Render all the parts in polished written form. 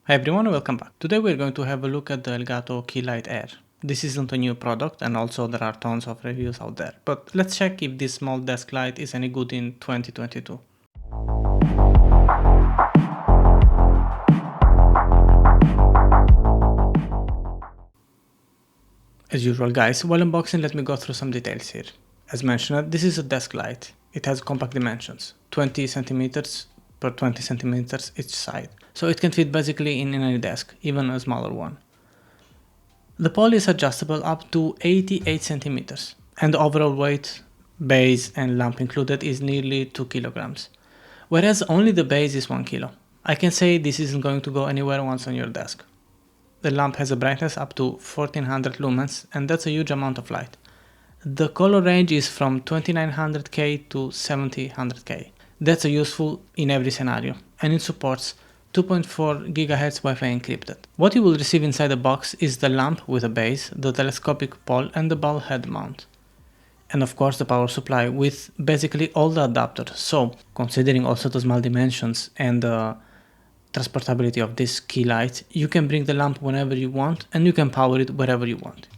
Hi everyone, welcome back. Today we're going to have a look at the Elgato Keylight Air. This isn't a new product and also there are tons of reviews out there, but let's check if this small desk light is any good in 2022. As usual guys, while unboxing let me go through some details here. As mentioned, this is a desk light. It has compact dimensions, 20 cm per 20 cm each side, so it can fit basically in any desk, even a smaller one. The pole is adjustable up to 88 cm, and the overall weight, base and lamp included, is nearly 2 kg, whereas only the base is 1 kg. I can say this isn't going to go anywhere once on your desk. The lamp has a brightness up to 1400 lumens, and that's a huge amount of light. The color range is from 2900K to 7000K. That's useful in every scenario, and it supports 2.4 GHz Wi-Fi encrypted. What you will receive inside the box is the lamp with a base, the telescopic pole and the ball head mount. And of course the power supply with basically all the adapters, so considering also the small dimensions and the transportability of this key light, you can bring the lamp whenever you want and you can power it wherever you want.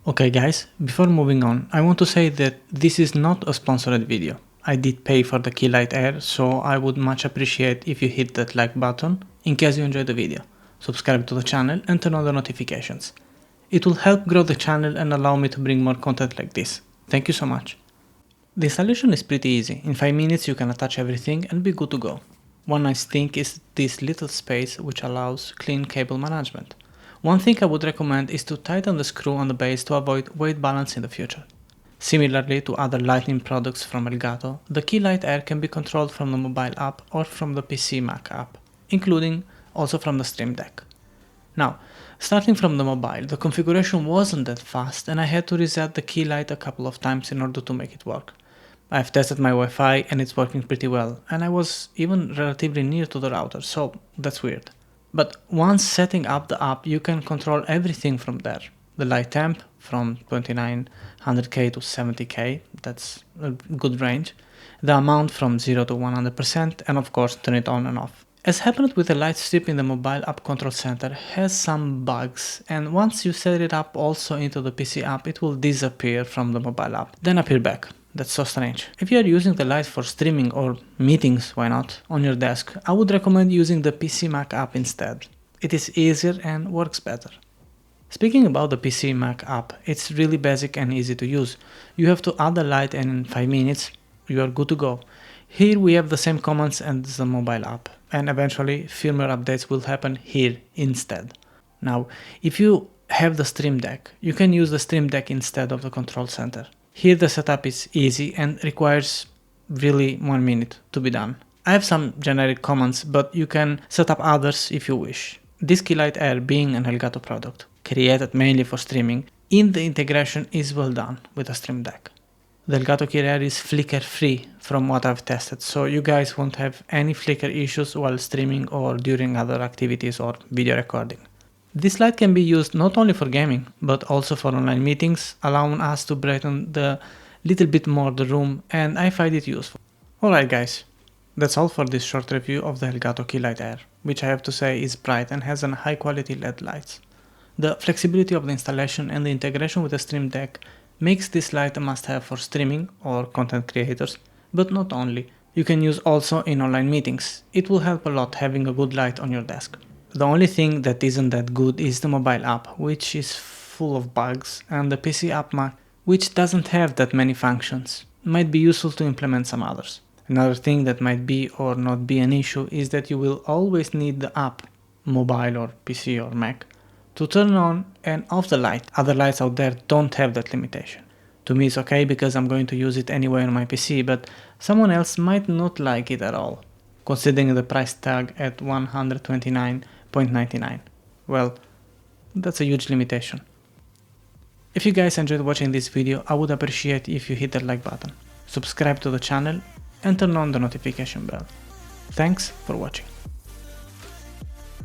Okay guys, before moving on, I want to say that this is not a sponsored video. I did pay for the Keylight Air, so I would much appreciate if you hit that like button in case you enjoyed the video, subscribe to the channel and turn on the notifications. It will help grow the channel and allow me to bring more content like this. Thank you so much. The installation is pretty easy. In 5 minutes you can attach everything and be good to go. One nice thing is this little space which allows clean cable management. One thing I would recommend is to tighten the screw on the base to avoid weight balance in the future. Similarly to other lighting products from Elgato, the Keylight Air can be controlled from the mobile app or from the PC Mac app, including also from the Stream Deck. Now, starting from the mobile, the configuration wasn't that fast and I had to reset the Keylight a couple of times in order to make it work. I've tested my Wi-Fi and it's working pretty well, and I was even relatively near to the router, so that's weird. But once setting up the app, you can control everything from there. The light temp from 2900K to 70K, that's a good range. The amount from 0 to 100%, and of course turn it on and off. As happened with the light strip in the mobile app control center, has some bugs, and once you set it up also into the PC app, it will disappear from the mobile app, then appear back. That's so strange. If you are using the light for streaming or meetings, why not, on your desk, I would recommend using the PC Mac app instead. It is easier and works better. Speaking about the PC Mac app, it's really basic and easy to use. You have to add the light and in 5 minutes you are good to go. Here we have the same commands as the mobile app, and eventually firmware updates will happen here instead. Now, if you have the Stream Deck, you can use the Stream Deck instead of the control center. Here the setup is easy and requires really 1 minute to be done. I have some generic commands, but you can set up others if you wish. This Keylight Air, being an Elgato product, created mainly for streaming, in the integration is well done with a Stream Deck. The Elgato Keylight Air is flicker free from what I've tested, so you guys won't have any flicker issues while streaming or during other activities or video recording. This light can be used not only for gaming, but also for online meetings, allowing us to brighten the little bit more the room, and I find it useful. Alright guys, that's all for this short review of the Elgato Keylight Air, which I have to say is bright and has a high quality LED lights. The flexibility of the installation and the integration with the Stream Deck makes this light a must-have for streaming or content creators, but not only. You can use also in online meetings. It will help a lot having a good light on your desk. The only thing that isn't that good is the mobile app, which is full of bugs, and the PC app Mac, which doesn't have that many functions. Might be useful to implement some others. Another thing that might be or not be an issue is that you will always need the app, mobile or PC or Mac, to turn on and off the light. Other lights out there don't have that limitation. To me it's okay because I'm going to use it anyway on my PC, but someone else might not like it at all, considering the price tag at $129.99. Well, that's a huge limitation. If you guys enjoyed watching this video, I would appreciate if you hit that like button, subscribe to the channel and turn on the notification bell. Thanks for watching.